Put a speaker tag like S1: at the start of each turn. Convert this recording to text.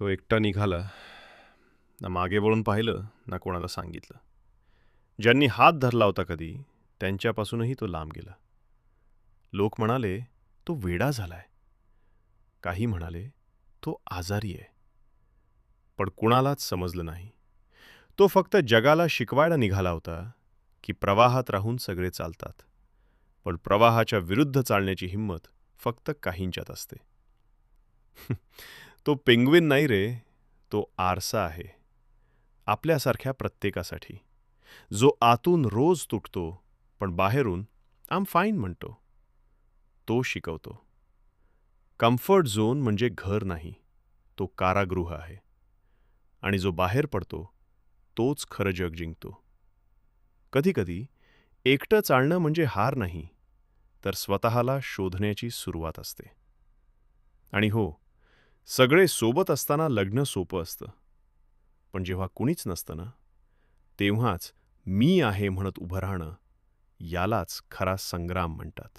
S1: तो एकटा निघाला. ना मागे वळून पाहिलं ना कोणाला सांगितलं. ज्यांनी हात धरला होता कधी त्यांच्यापासूनही तो लांब गेला. लोक म्हणाले तो वेडा झालाय. काही म्हणाले तो आजारी आहे. पण कुणालाच समजलं नाही. तो फक्त जगाला शिकवायला निघाला होता की प्रवाहात राहून सगळे चालतात, पण प्रवाहाच्या विरुद्ध चालण्याची हिंमत फक्त काहींच्यात असते. तो पेंग्विन नाही रे, तो आरसा आहे. आपल्यासारख्या प्रत्येकासाठी, जो आतून रोज तुटतो पण बाहेरून आम फाईन म्हणतो. तो शिकवतो. कम्फर्ट झोन म्हणजे घर नाही, तो कारागृह आहे. आणि जो बाहेर पडतो तोच खरं जग जिंकतो. कधीकधी एकटं चालणं म्हणजे हार नाही, तर स्वतःला शोधण्याची सुरुवात असते. आणि हो, सगळे सोबत असताना लढणं सोपं असतं, पण जेव्हा कुणीच नसतं ना, तेव्हाच मी आहे म्हणत उभं राहणं, यालाच खरा संग्राम म्हणतात.